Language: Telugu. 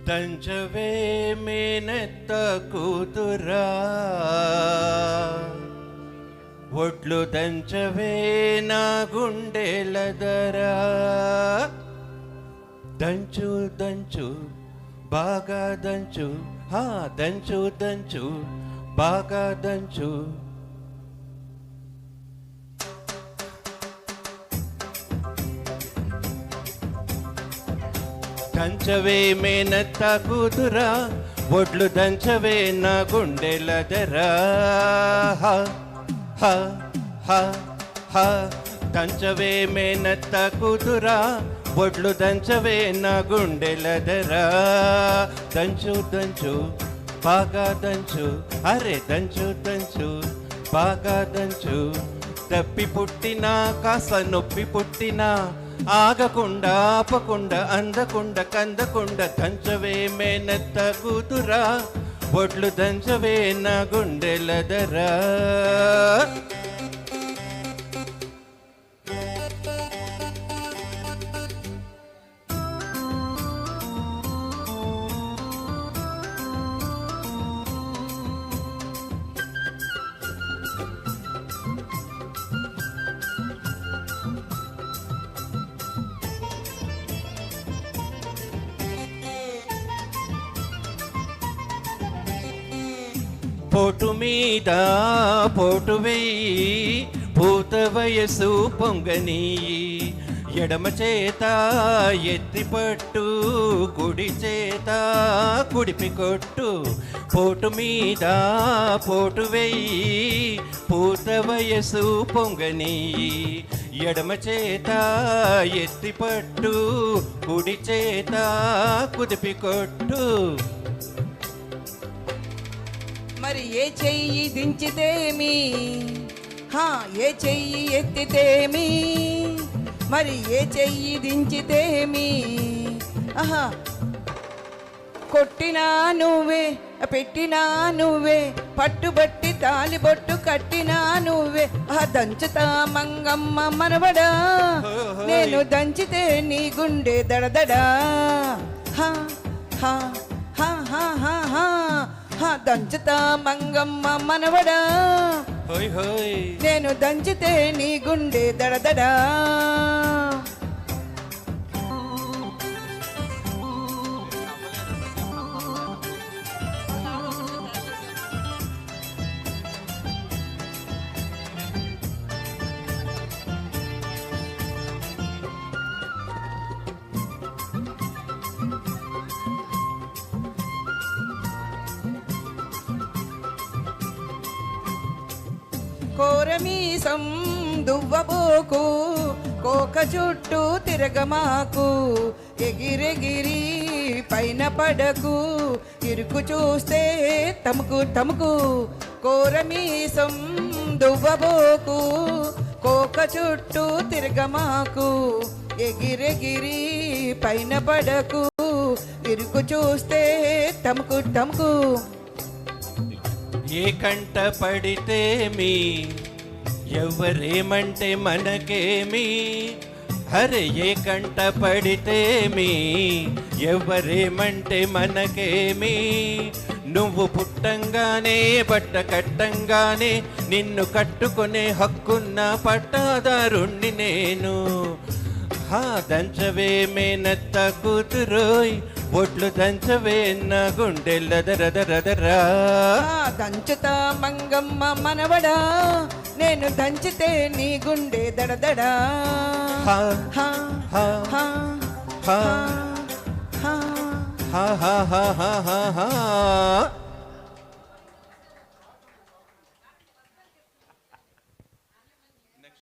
దంచవే మేనత్త కూతురా, ఒడ్లు దంచవే నా గుండెలదరా. దంచు దంచు బాగా దంచు, దంచు దంచు బాగా దంచు. దంచవే మేనత్త కూతురా, ఒడ్లు దంచవే నా గుండెలదరా. దంచవే మేనత్త కూతురా, ఒడ్లు దంచవే నా గుండెలదరా. దంచు దంచు బాగా దంచు, అరే దంచు దంచు బాగా దంచు. తప్పి పుట్టినా కాస్త నొప్పి పుట్టినా ఆగకుండా ఆపకుండా అందకుండా కందకుండా దంచవే మేనత్త కూతురా, ఒడ్లు దంచవే నా గుండెలదరా. పోటు మీద పోటు వేయి, పూత వయసు పొంగని. ఎడమ చేత ఎత్తి పట్టు, కుడి చేత కుడిపి కొట్టు. పోటు మీద పోటు వేయి, పూత వయసు పొంగని. ఎడమ చేత ఎత్తి పట్టు, కుడి చేత కుదిపి కొట్టు. మరి ఏ చెయ్యి దించితేమి, ఏ చెయ్యి ఎత్తితేమి, మరి ఏ చెయ్యి దించితేమి. కొట్టినా నువ్వే పెట్టినా నువ్వే, పట్టుబట్టి తాలిబొట్టు కట్టినా నువ్వే. దంచుతా మంగమ్మ మనవడా, నేను దంచితే నీ గుండె దడదడా. దంచుతా మంగమ్మ మనవడా, నేను దంచితే నీ గుండె దడదడా. కోరమీసం దువ్వబోకు, కోక చుట్టూ తిరగమాకు. ఎగిరెగిరి పైన పడకు, ఇరుకు చూస్తే తముకు తముకు. కోరమీసం దువ్వబోకు, కోక చుట్టూ తిరగమాకు. ఎగిరెగిరి పైన పడకు, ఇరుకు చూస్తే తముకు తముకు. ఏ కంట పడితేమి, ఎవరేమంటే మనకేమి. హరే ఏ కంట పడితేమి, ఎవరేమంటే మనకేమి. నువ్వు పుట్టంగానే బట్ట కట్టంగానే, నిన్ను కట్టుకునే హక్కున్న పట్టాదారుణ్ణి నేను. దంచవే మేనత్త కూతురోయ్, ఒడ్లు దంచవే నా గుండెలదరదరదరా. దంచుతా మంగమ్మ మనవడా, నేను దంచితే నీ గుండె దడదడా. హా